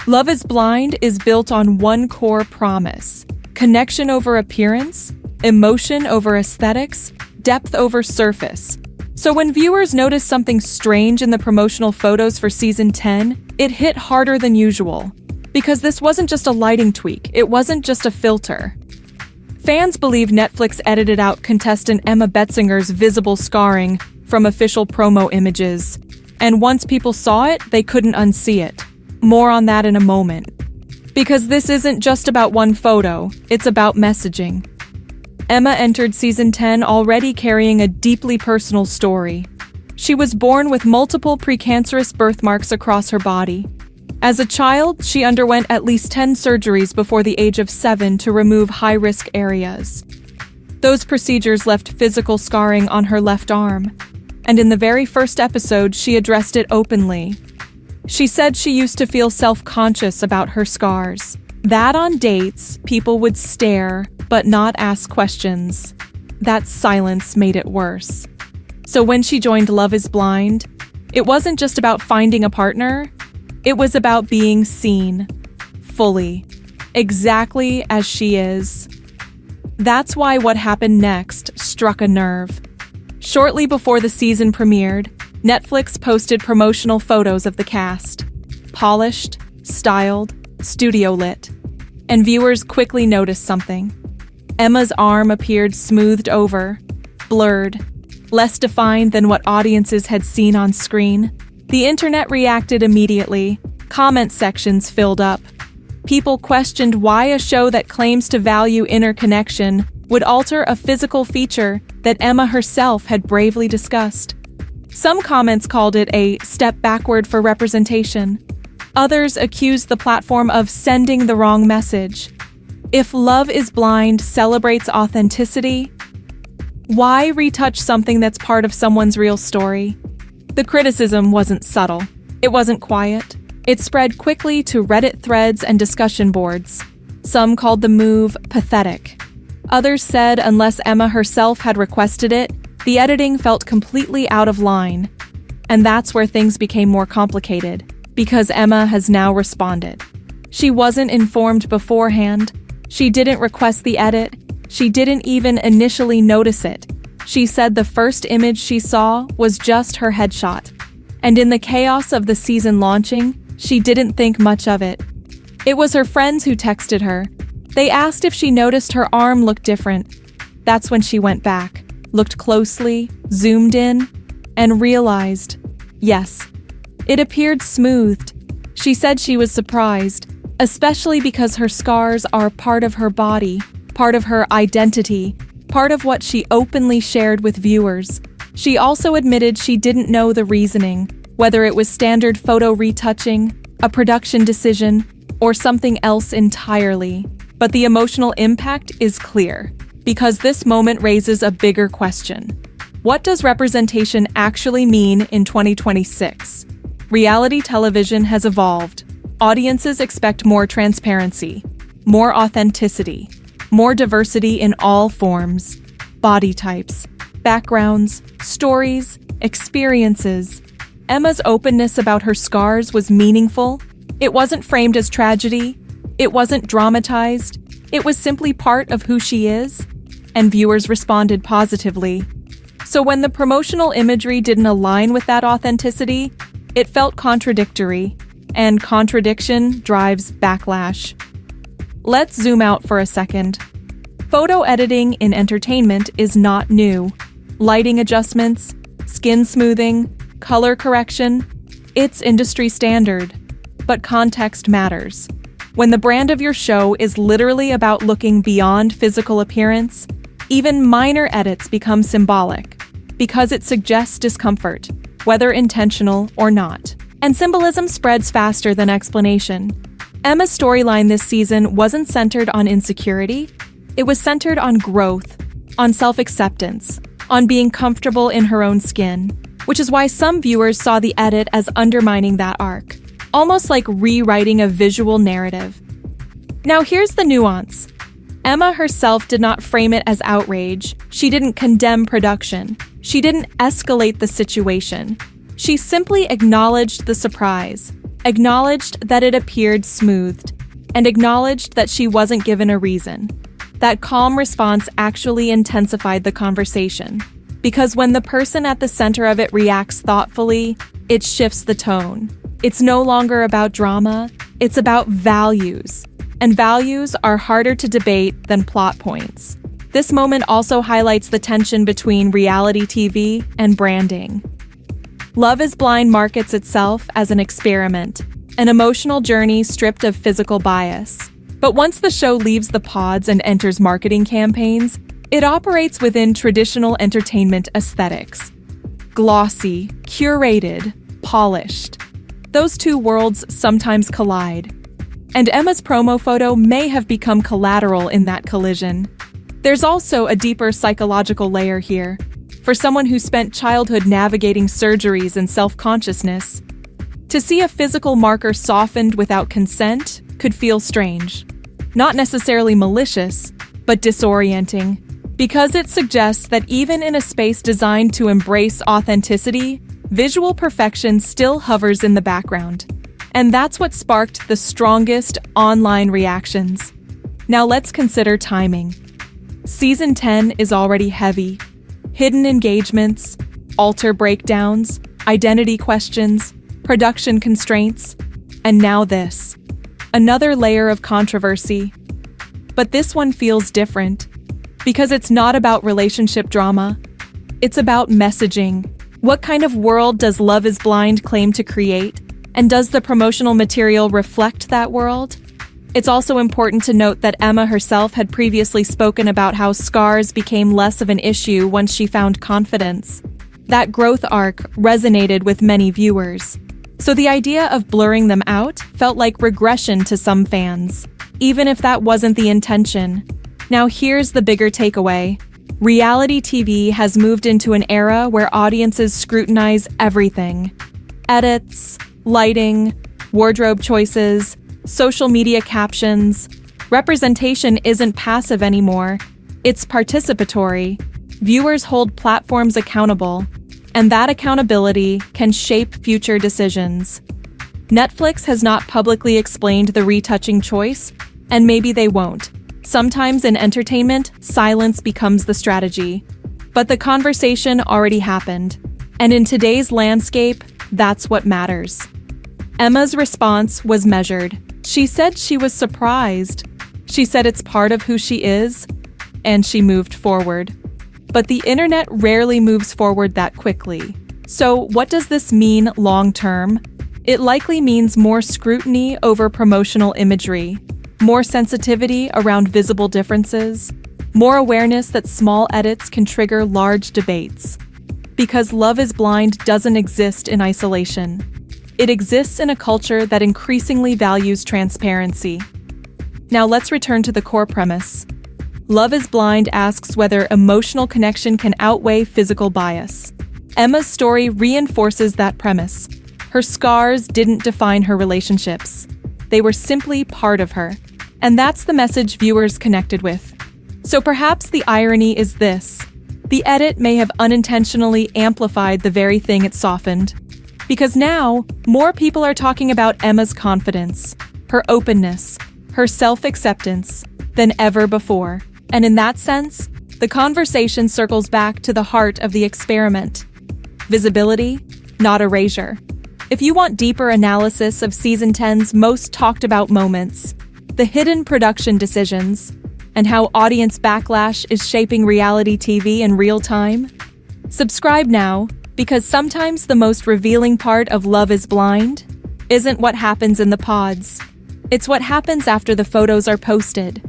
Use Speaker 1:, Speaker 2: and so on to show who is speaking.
Speaker 1: Love is Blind is built on one core promise: connection over appearance, emotion over aesthetics, depth over surface. So when viewers noticed something strange in the promotional photos for season 10, it hit harder than usual. Because this wasn't just a lighting tweak, it wasn't just a filter. Fans believe Netflix edited out contestant Emma Betsinger's visible scarring from official promo images. And once people saw it, they couldn't unsee it. More on that in a moment. Because this isn't just about one photo, it's about messaging. Emma entered season 10 already carrying a deeply personal story. She was born with multiple precancerous birthmarks across her body. As a child, she underwent at least 10 surgeries before the age of 7 to remove high-risk areas. Those procedures left physical scarring on her left arm, and in the very first episode, she addressed it openly. She said she used to feel self-conscious about her scars. That on dates, people would stare, but not ask questions. That silence made it worse. So when she joined Love is Blind, it wasn't just about finding a partner, it was about being seen, fully, exactly as she is. That's why what happened next struck a nerve. Shortly before the season premiered, Netflix posted promotional photos of the cast. Polished, styled, studio-lit. And viewers quickly noticed something. Emma's arm appeared smoothed over, blurred, less defined than what audiences had seen on screen. The internet reacted immediately. Comment sections filled up. People questioned why a show that claims to value inner connection would alter a physical feature that Emma herself had bravely discussed. Some comments called it a step backward for representation. Others accused the platform of sending the wrong message. If Love is Blind celebrates authenticity, why retouch something that's part of someone's real story? The criticism wasn't subtle. It wasn't quiet. It spread quickly to Reddit threads and discussion boards. Some called the move pathetic. Others said unless Emma herself had requested it, the editing felt completely out of line. And that's where things became more complicated, because Emma has now responded. She wasn't informed beforehand. She didn't request the edit. She didn't even initially notice it. She said the first image she saw was just her headshot. And in the chaos of the season launching, she didn't think much of it. It was her friends who texted her. They asked if she noticed her arm looked different. That's when she went back, looked closely, zoomed in, and realized, yes, it appeared smoothed. She said she was surprised, especially because her scars are part of her body, part of her identity, part of what she openly shared with viewers. She also admitted she didn't know the reasoning, whether it was standard photo retouching, a production decision, or something else entirely. But the emotional impact is clear, because this moment raises a bigger question. What does representation actually mean in 2026? Reality television has evolved. Audiences expect more transparency, more authenticity, more diversity in all forms, body types, backgrounds, stories, experiences. Emma's openness about her scars was meaningful. It wasn't framed as tragedy. It wasn't dramatized. It was simply part of who she is, and viewers responded positively. So when the promotional imagery didn't align with that authenticity, it felt contradictory, and contradiction drives backlash. Let's zoom out for a second. Photo editing in entertainment is not new. Lighting adjustments, skin smoothing, color correction, it's industry standard. But context matters. When the brand of your show is literally about looking beyond physical appearance, even minor edits become symbolic, because it suggests discomfort, whether intentional or not. And symbolism spreads faster than explanation. Emma's storyline this season wasn't centered on insecurity. It was centered on growth, on self-acceptance, on being comfortable in her own skin, which is why some viewers saw the edit as undermining that arc, almost like rewriting a visual narrative. Now here's the nuance. Emma herself did not frame it as outrage. She didn't condemn production. She didn't escalate the situation. She simply acknowledged the surprise. acknowledged that it appeared smoothed, and acknowledged that she wasn't given a reason. That calm response actually intensified the conversation, because when the person at the center of it reacts thoughtfully, it shifts the tone. It's no longer about drama, it's about values. And values are harder to debate than plot points. This moment also highlights the tension between reality TV and branding. Love is Blind markets itself as an experiment, an emotional journey stripped of physical bias. But once the show leaves the pods and enters marketing campaigns, it operates within traditional entertainment aesthetics. Glossy, curated, polished. Those two worlds sometimes collide. And Emma's promo photo may have become collateral in that collision. There's also a deeper psychological layer here. For someone who spent childhood navigating surgeries and self-consciousness, to see a physical marker softened without consent could feel strange. Not necessarily malicious, but disorienting, because it suggests that even in a space designed to embrace authenticity, visual perfection still hovers in the background. And that's what sparked the strongest online reactions. Now let's consider timing. Season 10 is already heavy. Hidden engagements, altar breakdowns, identity questions, production constraints, and now this. Another layer of controversy. But this one feels different, because it's not about relationship drama. It's about messaging. What kind of world does Love is Blind claim to create? And does the promotional material reflect that world? It's also important to note that Emma herself had previously spoken about how scars became less of an issue once she found confidence. That growth arc resonated with many viewers. So the idea of blurring them out felt like regression to some fans, even if that wasn't the intention. Now here's the bigger takeaway. Reality TV has moved into an era where audiences scrutinize everything. Edits, lighting, wardrobe choices, social media captions. Representation isn't passive anymore. It's participatory. Viewers hold platforms accountable, and that accountability can shape future decisions. Netflix has not publicly explained the retouching choice, and maybe they won't. Sometimes in entertainment, silence becomes the strategy. But the conversation already happened, and in today's landscape, that's what matters. Emma's response was measured. She said she was surprised. She said it's part of who she is, and she moved forward. But the internet rarely moves forward that quickly. So what does this mean long-term? It likely means more scrutiny over promotional imagery, more sensitivity around visible differences, more awareness that small edits can trigger large debates. Because Love is Blind doesn't exist in isolation. It exists in a culture that increasingly values transparency. Now let's return to the core premise. Love is Blind asks whether emotional connection can outweigh physical bias. Emma's story reinforces that premise. Her scars didn't define her relationships. They were simply part of her. And that's the message viewers connected with. So perhaps the irony is this. The edit may have unintentionally amplified the very thing it softened. Because now, more people are talking about Emma's confidence, her openness, her self-acceptance than ever before. And in that sense, the conversation circles back to the heart of the experiment. Visibility, not erasure. If you want deeper analysis of Season 10's most talked about moments, the hidden production decisions, and how audience backlash is shaping reality TV in real time, subscribe now, because sometimes the most revealing part of Love is Blind isn't what happens in the pods. It's what happens after the photos are posted.